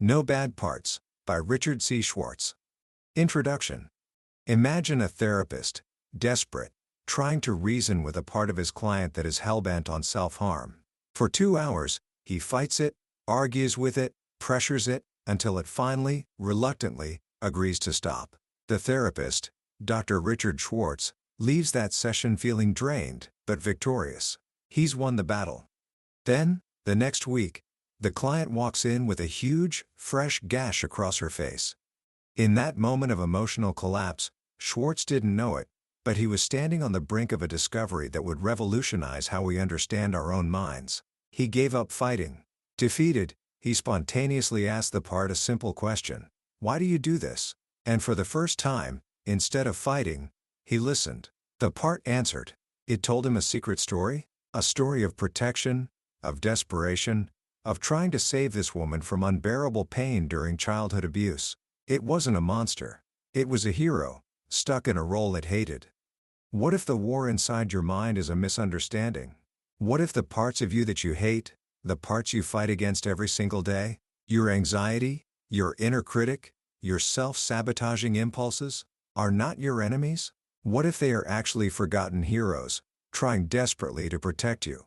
No Bad Parts, by Richard C. Schwartz. Introduction. Imagine a therapist, desperate, trying to reason with a part of his client that is hellbent on self-harm. For 2 hours, he fights it, argues with it, pressures it, until it finally, reluctantly, agrees to stop. The therapist, Dr. Richard Schwartz, leaves that session feeling drained, but victorious. He's won the battle. Then, the next week, the client walks in with a huge, fresh gash across her face. In that moment of emotional collapse, Schwartz didn't know it, but he was standing on the brink of a discovery that would revolutionize how we understand our own minds. He gave up fighting. Defeated, he spontaneously asked the part a simple question: "Why do you do this?" And for the first time, instead of fighting, he listened. The part answered. It told him a secret story, a story of protection, of desperation, of trying to save this woman from unbearable pain during childhood abuse. It wasn't a monster. It was a hero, stuck in a role it hated. What if the war inside your mind is a misunderstanding? What if the parts of you that you hate, the parts you fight against every single day, your anxiety, your inner critic, your self-sabotaging impulses, are not your enemies? What if they are actually forgotten heroes, trying desperately to protect you?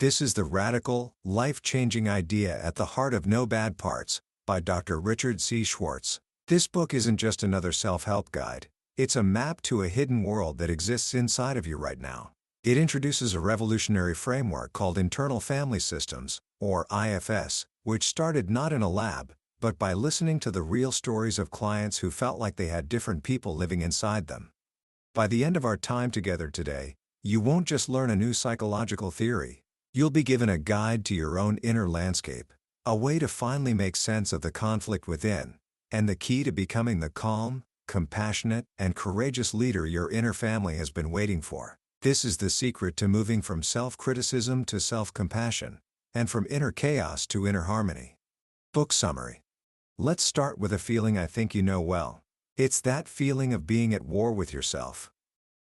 This is the radical, life-changing idea at the heart of No Bad Parts, by Dr. Richard C. Schwartz. This book isn't just another self-help guide. It's a map to a hidden world that exists inside of you right now. It introduces a revolutionary framework called Internal Family Systems, or IFS, which started not in a lab, but by listening to the real stories of clients who felt like they had different people living inside them. By the end of our time together today, you won't just learn a new psychological theory. You'll be given a guide to your own inner landscape, a way to finally make sense of the conflict within, and the key to becoming the calm, compassionate, and courageous leader your inner family has been waiting for. This is the secret to moving from self-criticism to self-compassion, and from inner chaos to inner harmony. Book summary. Let's start with a feeling I think you know well. It's that feeling of being at war with yourself.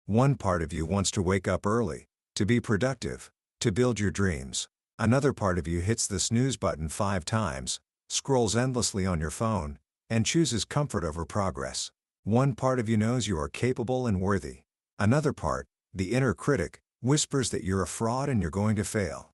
One part of you wants to wake up early, to be productive, to build your dreams. Another part of you hits the snooze button 5 times, scrolls endlessly on your phone, and chooses comfort over progress. One part of you knows you are capable and worthy. Another part, the inner critic, whispers that you're a fraud and you're going to fail.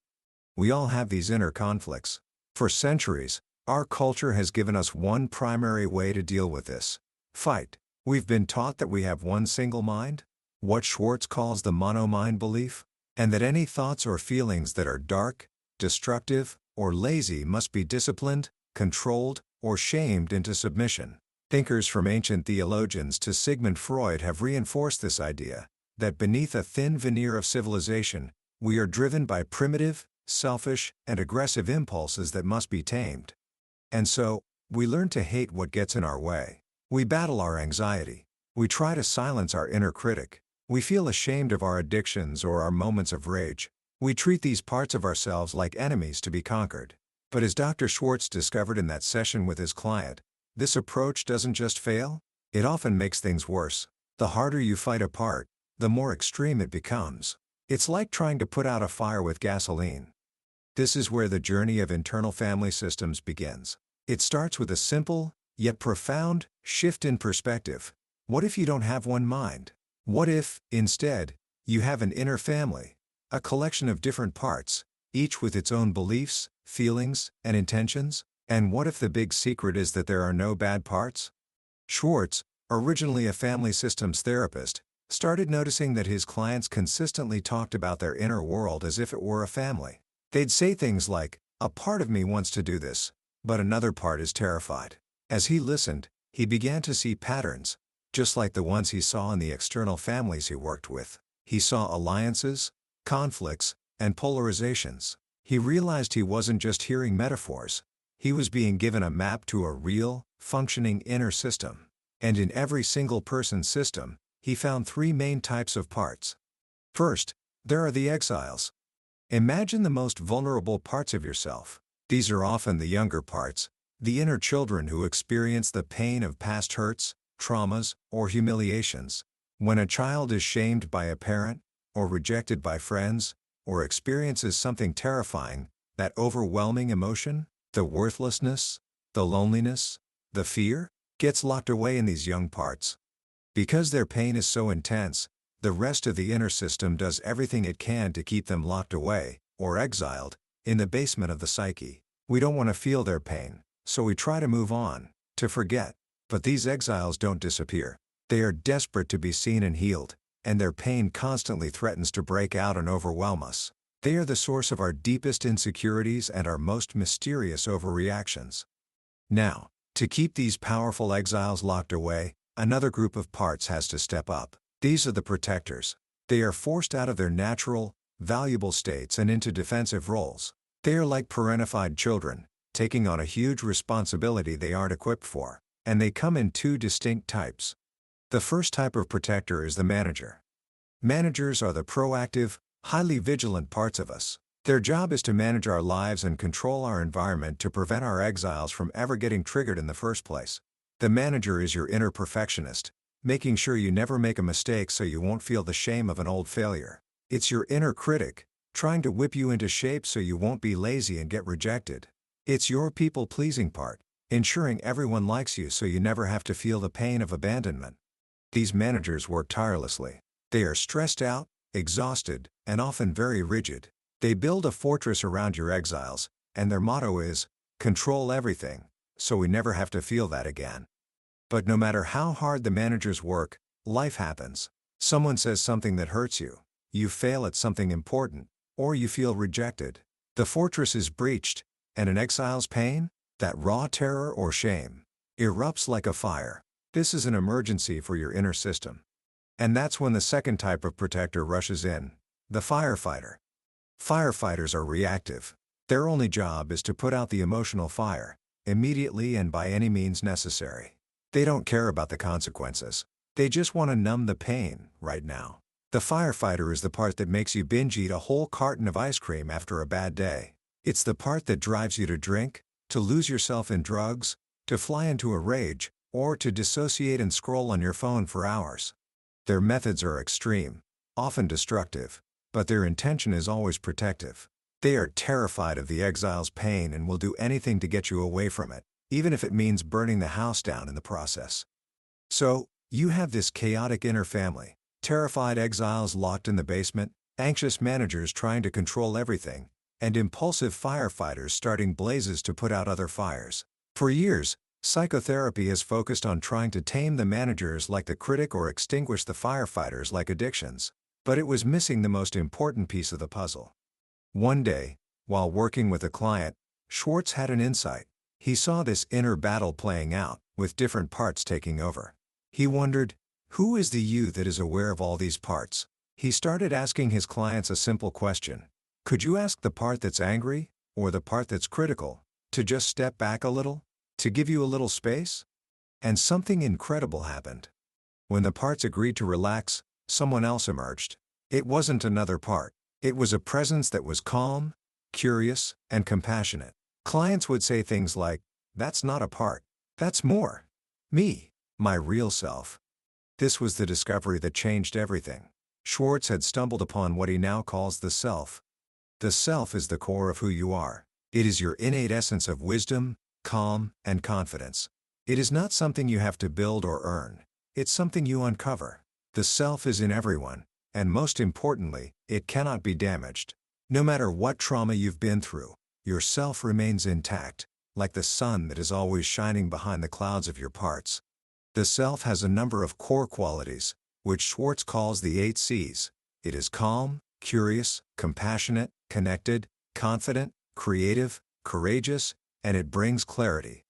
We all have these inner conflicts. For centuries, our culture has given us one primary way to deal with this: fight. We've been taught that we have one single mind, what Schwartz calls the mono-mind belief, and that any thoughts or feelings that are dark, destructive, or lazy must be disciplined, controlled, or shamed into submission. Thinkers from ancient theologians to Sigmund Freud have reinforced this idea, that beneath a thin veneer of civilization, we are driven by primitive, selfish, and aggressive impulses that must be tamed. And so, we learn to hate what gets in our way. We battle our anxiety. We try to silence our inner critic. We feel ashamed of our addictions or our moments of rage. We treat these parts of ourselves like enemies to be conquered. But as Dr. Schwartz discovered in that session with his client, this approach doesn't just fail, it often makes things worse. The harder you fight a part, the more extreme it becomes. It's like trying to put out a fire with gasoline. This is where the journey of internal family systems begins. It starts with a simple, yet profound, shift in perspective. What if you don't have one mind? What if, instead, you have an inner family, a collection of different parts, each with its own beliefs, feelings, and intentions? And what if the big secret is that there are no bad parts? Schwartz, originally a family systems therapist, started noticing that his clients consistently talked about their inner world as if it were a family. They'd say things like, "A part of me wants to do this, but another part is terrified." As he listened, he began to see patterns, just like the ones he saw in the external families he worked with. He saw alliances, conflicts, and polarizations. He realized he wasn't just hearing metaphors. He was being given a map to a real, functioning inner system. And in every single person's system, he found 3 main types of parts. First, there are the exiles. Imagine the most vulnerable parts of yourself. These are often the younger parts, the inner children who experience the pain of past hurts, traumas, or humiliations. When a child is shamed by a parent, or rejected by friends, or experiences something terrifying, that overwhelming emotion, the worthlessness, the loneliness, the fear, gets locked away in these young parts. Because their pain is so intense, the rest of the inner system does everything it can to keep them locked away, or exiled, in the basement of the psyche. We don't want to feel their pain, so we try to move on, to forget. But these exiles don't disappear. They are desperate to be seen and healed, and their pain constantly threatens to break out and overwhelm us. They are the source of our deepest insecurities and our most mysterious overreactions. Now, to keep these powerful exiles locked away, another group of parts has to step up. These are the protectors. They are forced out of their natural, valuable states and into defensive roles. They are like parentified children, taking on a huge responsibility they aren't equipped for, and they come in two distinct types. The first type of protector is the manager. Managers are the proactive, highly vigilant parts of us. Their job is to manage our lives and control our environment to prevent our exiles from ever getting triggered in the first place. The manager is your inner perfectionist, making sure you never make a mistake so you won't feel the shame of an old failure. It's your inner critic, trying to whip you into shape so you won't be lazy and get rejected. It's your people-pleasing part, ensuring everyone likes you so you never have to feel the pain of abandonment. These managers work tirelessly. They are stressed out, exhausted, and often very rigid. They build a fortress around your exiles, and their motto is, control everything, so we never have to feel that again. But no matter how hard the managers work, life happens. Someone says something that hurts you, you fail at something important, or you feel rejected. The fortress is breached, and an exile's pain, that raw terror or shame, erupts like a fire. This is an emergency for your inner system. And that's when the second type of protector rushes in, the firefighter. Firefighters are reactive. Their only job is to put out the emotional fire, immediately and by any means necessary. They don't care about the consequences. They just want to numb the pain, right now. The firefighter is the part that makes you binge eat a whole carton of ice cream after a bad day. It's the part that drives you to drink, to lose yourself in drugs, to fly into a rage, or to dissociate and scroll on your phone for hours. Their methods are extreme, often destructive, but their intention is always protective. They are terrified of the exile's pain and will do anything to get you away from it, even if it means burning the house down in the process. So, you have this chaotic inner family, terrified exiles locked in the basement, anxious managers trying to control everything, and impulsive firefighters starting blazes to put out other fires. For years, psychotherapy has focused on trying to tame the managers like the critic or extinguish the firefighters like addictions. But it was missing the most important piece of the puzzle. One day, while working with a client, Schwartz had an insight. He saw this inner battle playing out, with different parts taking over. He wondered, who is the you that is aware of all these parts? He started asking his clients a simple question. Could you ask the part that's angry, or the part that's critical, to just step back a little? To give you a little space? And something incredible happened. When the parts agreed to relax, someone else emerged. It wasn't another part. It was a presence that was calm, curious, and compassionate. Clients would say things like, "That's not a part. That's more. Me. My real self." This was the discovery that changed everything. Schwartz had stumbled upon what he now calls the self. The self is the core of who you are. It is your innate essence of wisdom, calm, and confidence. It is not something you have to build or earn. It's something you uncover. The self is in everyone, and most importantly, it cannot be damaged. No matter what trauma you've been through, your self remains intact, like the sun that is always shining behind the clouds of your parts. The self has a number of core qualities, which Schwartz calls the 8 C's. It is calm, curious, compassionate, connected, confident, creative, courageous, and it brings clarity.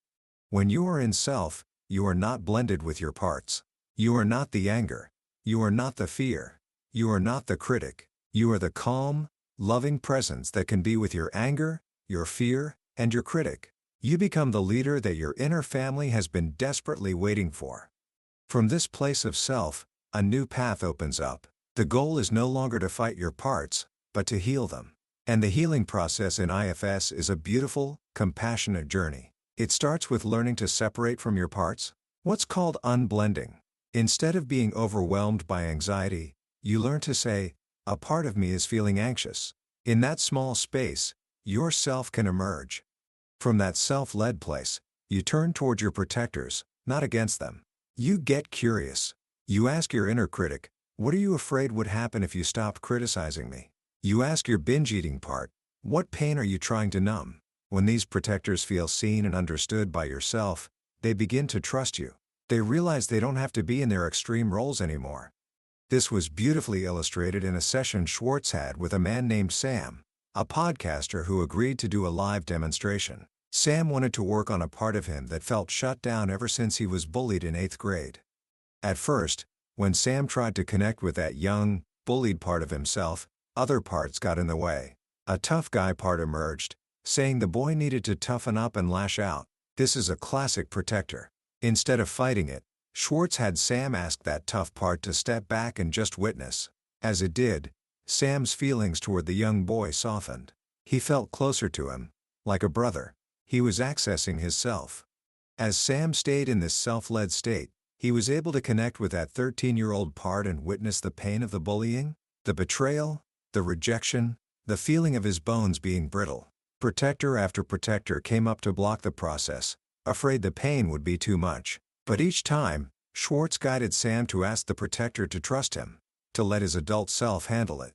When you are in self, you are not blended with your parts. You are not the anger. You are not the fear. You are not the critic. You are the calm, loving presence that can be with your anger, your fear, and your critic. You become the leader that your inner family has been desperately waiting for. From this place of self, a new path opens up. The goal is no longer to fight your parts, but to heal them. And the healing process in IFS is a beautiful, compassionate journey. It starts with learning to separate from your parts, what's called unblending. Instead of being overwhelmed by anxiety, you learn to say, "A part of me is feeling anxious." In that small space, your self can emerge. From that self-led place, You turn toward your protectors, not against them. You get curious. You ask your inner critic, what are you afraid would happen if you stopped criticizing me? You ask your binge-eating part, what pain are you trying to numb? When these protectors feel seen and understood by yourself, they begin to trust you. They realize they don't have to be in their extreme roles anymore. This was beautifully illustrated in a session Schwartz had with a man named Sam, a podcaster who agreed to do a live demonstration. Sam wanted to work on a part of him that felt shut down ever since he was bullied in 8th grade. At first, when Sam tried to connect with that young, bullied part of himself, other parts got in the way. A tough guy part emerged, saying the boy needed to toughen up and lash out. This is a classic protector. Instead of fighting it, Schwartz had Sam ask that tough part to step back and just witness. As it did, Sam's feelings toward the young boy softened. He felt closer to him, like a brother. He was accessing his self. As Sam stayed in this self-led state, he was able to connect with that 13-year-old part and witness the pain of the bullying, the betrayal, the rejection, the feeling of his bones being brittle. Protector after protector came up to block the process, afraid the pain would be too much. But each time, Schwartz guided Sam to ask the protector to trust him, to let his adult self handle it.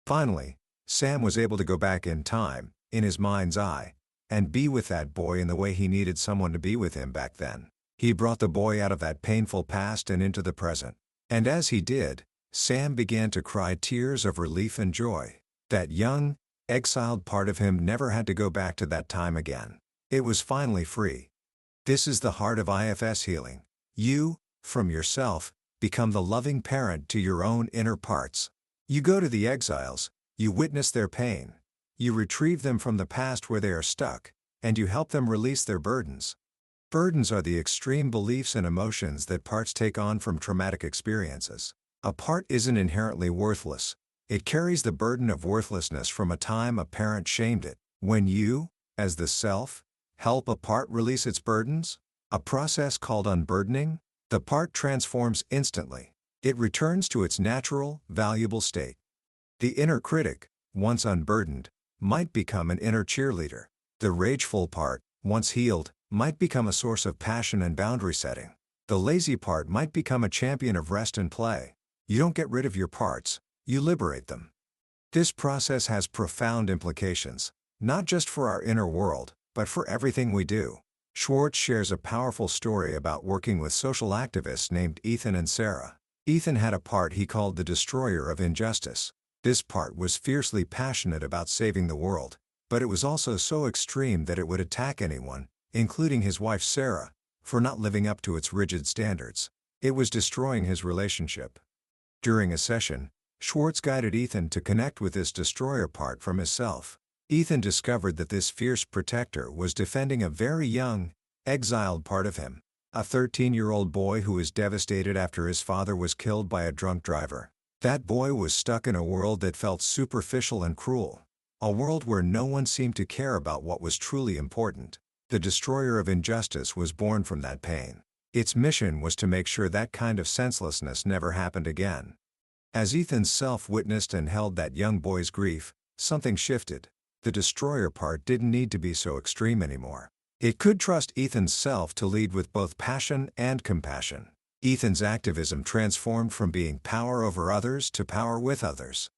Finally, Sam was able to go back in time, in his mind's eye, and be with that boy in the way he needed someone to be with him back then. He brought the boy out of that painful past and into the present. And as he did, Sam began to cry tears of relief and joy. That young, exiled part of him never had to go back to that time again. It was finally free. This is the heart of IFS healing. You, from yourself, become the loving parent to your own inner parts. You go to the exiles, you witness their pain. You retrieve them from the past where they are stuck, and you help them release their burdens. Burdens are the extreme beliefs and emotions that parts take on from traumatic experiences. A part isn't inherently worthless. It carries the burden of worthlessness from a time a parent shamed it. When you, as the self, help a part release its burdens, a process called unburdening, the part transforms instantly. It returns to its natural, valuable state. The inner critic, once unburdened, might become an inner cheerleader. The rageful part, once healed, might become a source of passion and boundary setting. The lazy part might become a champion of rest and play. You don't get rid of your parts, you liberate them. This process has profound implications, not just for our inner world, but for everything we do. Schwartz shares a powerful story about working with social activists named Ethan and Sarah. Ethan had a part he called the destroyer of injustice. This part was fiercely passionate about saving the world, but it was also so extreme that it would attack anyone, including his wife Sarah, for not living up to its rigid standards. It was destroying his relationship. During a session, Schwartz guided Ethan to connect with this destroyer part from himself. Ethan discovered that this fierce protector was defending a very young, exiled part of him, a 13-year-old boy who was devastated after his father was killed by a drunk driver. That boy was stuck in a world that felt superficial and cruel, a world where no one seemed to care about what was truly important. The destroyer of injustice was born from that pain. Its mission was to make sure that kind of senselessness never happened again. As Ethan's self witnessed and held that young boy's grief, something shifted. The destroyer part didn't need to be so extreme anymore. It could trust Ethan's self to lead with both passion and compassion. Ethan's activism transformed from being power over others to power with others.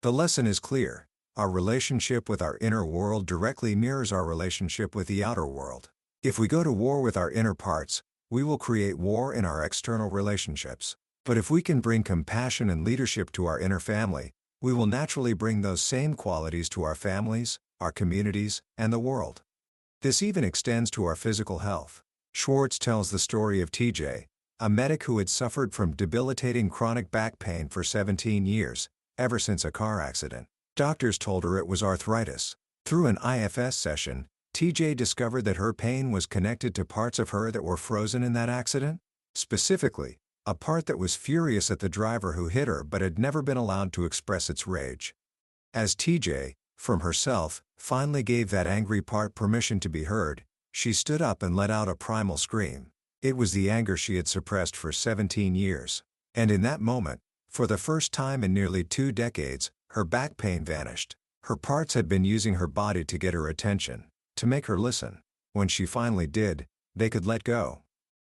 The lesson is clear. Our relationship with our inner world directly mirrors our relationship with the outer world. If we go to war with our inner parts, we will create war in our external relationships. But if we can bring compassion and leadership to our inner family, we will naturally bring those same qualities to our families, our communities, and the world. This even extends to our physical health. Schwartz tells the story of TJ, a medic who had suffered from debilitating chronic back pain for 17 years, ever since a car accident. Doctors told her it was arthritis. Through an IFS session, TJ discovered that her pain was connected to parts of her that were frozen in that accident. Specifically, a part that was furious at the driver who hit her but had never been allowed to express its rage. As TJ, from herself, finally gave that angry part permission to be heard, she stood up and let out a primal scream. It was the anger she had suppressed for 17 years. And in that moment, for the first time in nearly 2 decades, her back pain vanished. Her parts had been using her body to get her attention, to make her listen. When she finally did, they could let go.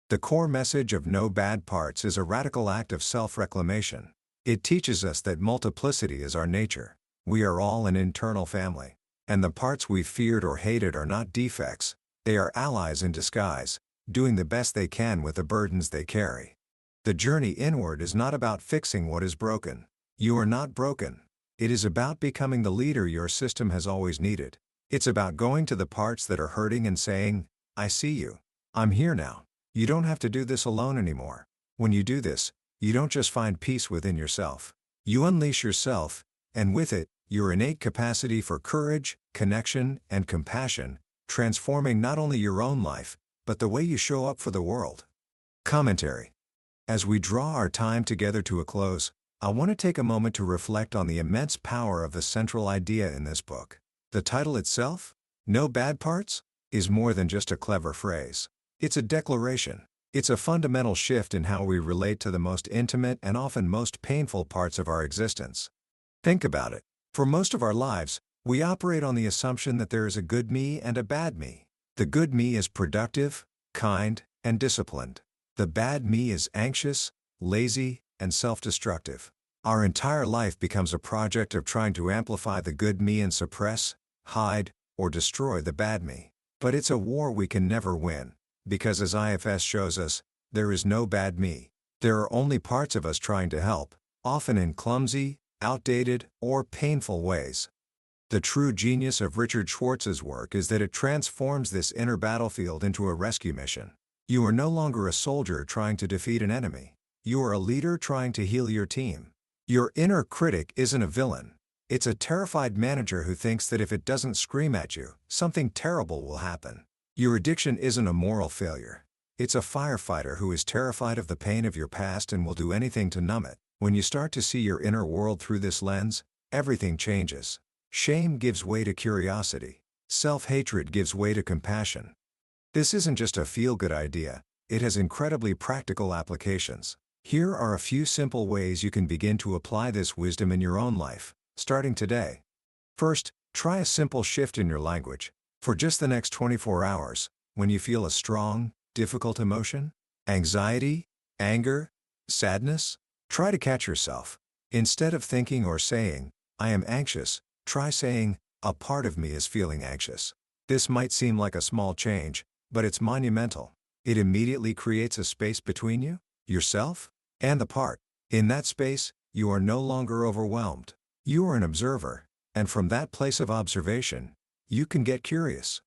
The core message of No Bad Parts is a radical act of self-reclamation. It teaches us that multiplicity is our nature. We are all an internal family. And the parts we feared or hated are not defects, they are allies in disguise, doing the best they can with the burdens they carry. The journey inward is not about fixing what is broken. You are not broken. It is about becoming the leader your system has always needed. It's about going to the parts that are hurting and saying, I see you. I'm here now. You don't have to do this alone anymore. When you do this, you don't just find peace within yourself. You unleash yourself, and with it, your innate capacity for courage, connection, and compassion, transforming not only your own life, but the way you show up for the world. Commentary. As we draw our time together to a close, I want to take a moment to reflect on the immense power of the central idea in this book. The title itself, No Bad Parts, is more than just a clever phrase. It's a declaration. It's a fundamental shift in how we relate to the most intimate and often most painful parts of our existence. Think about it. For most of our lives, we operate on the assumption that there is a good me and a bad me. The good me is productive, kind, and disciplined. The bad me is anxious, lazy, and self-destructive. Our entire life becomes a project of trying to amplify the good me and suppress, hide, or destroy the bad me. But it's a war we can never win, because as IFS shows us, there is no bad me. There are only parts of us trying to help, often in clumsy, outdated, or painful ways. The true genius of Richard Schwartz's work is that it transforms this inner battlefield into a rescue mission. You are no longer a soldier trying to defeat an enemy. You are a leader trying to heal your team. Your inner critic isn't a villain. It's a terrified manager who thinks that if it doesn't scream at you, something terrible will happen. Your addiction isn't a moral failure. It's a firefighter who is terrified of the pain of your past and will do anything to numb it. When you start to see your inner world through this lens, everything changes. Shame gives way to curiosity. Self-hatred gives way to compassion. This isn't just a feel-good idea, it has incredibly practical applications. Here are a few simple ways you can begin to apply this wisdom in your own life, starting today. First, try a simple shift in your language. For just the next 24 hours, when you feel a strong, difficult emotion, anxiety, anger, sadness, try to catch yourself. Instead of thinking or saying, I am anxious, try saying, a part of me is feeling anxious. This might seem like a small change, but it's monumental. It immediately creates a space between you, yourself, and the part. In that space, you are no longer overwhelmed. You are an observer, and from that place of observation, you can get curious.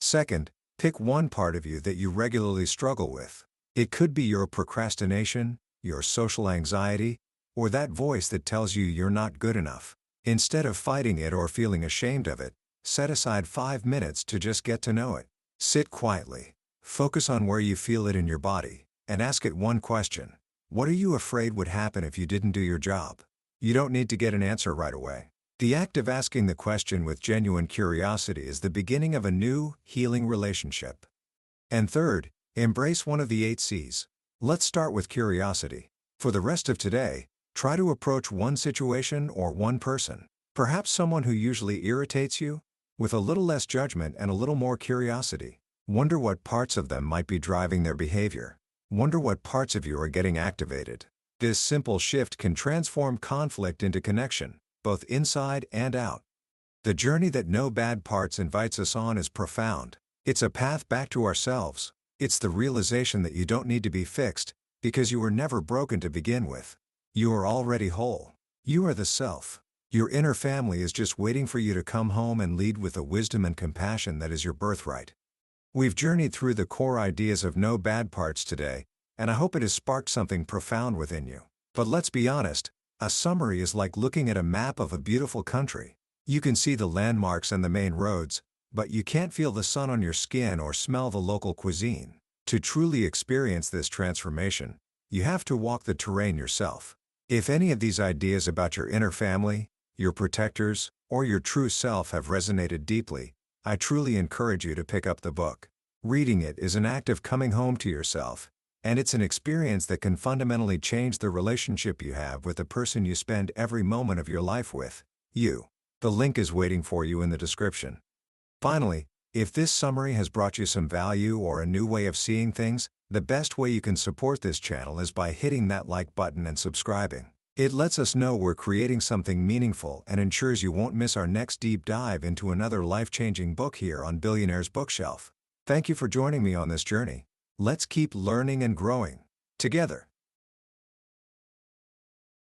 Second, pick one part of you that you regularly struggle with. It could be your procrastination, your social anxiety, or that voice that tells you you're not good enough. Instead of fighting it or feeling ashamed of it, set aside 5 minutes to just get to know it. Sit quietly, focus on where you feel it in your body, and ask it one question. What are you afraid would happen if you didn't do your job? You don't need to get an answer right away. The act of asking the question with genuine curiosity is the beginning of a new, healing relationship. And third, embrace one of the 8 C's. Let's start with curiosity. For the rest of today, try to approach one situation or one person, perhaps someone who usually irritates you, with a little less judgment and a little more curiosity. Wonder what parts of them might be driving their behavior. Wonder what parts of you are getting activated. This simple shift can transform conflict into connection, both inside and out. The journey that No Bad Parts invites us on is profound. It's a path back to ourselves. It's the realization that you don't need to be fixed, because you were never broken to begin with. You are already whole. You are the self. Your inner family is just waiting for you to come home and lead with the wisdom and compassion that is your birthright. We've journeyed through the core ideas of No Bad Parts today, and I hope it has sparked something profound within you. But let's be honest, a summary is like looking at a map of a beautiful country. You can see the landmarks and the main roads, but you can't feel the sun on your skin or smell the local cuisine. To truly experience this transformation, you have to walk the terrain yourself. If any of these ideas about your inner family, your protectors, or your true self have resonated deeply, I truly encourage you to pick up the book. Reading it is an act of coming home to yourself, and it's an experience that can fundamentally change the relationship you have with the person you spend every moment of your life with, you. The link is waiting for you in the description. Finally, If this summary has brought you some value or a new way of seeing things, the best way you can support this channel is by hitting that like button and subscribing. It lets us know we're creating something meaningful and ensures you won't miss our next deep dive into another life-changing book here on Billionaire's Bookshelf. Thank you for joining me on this journey. Let's keep learning and growing together.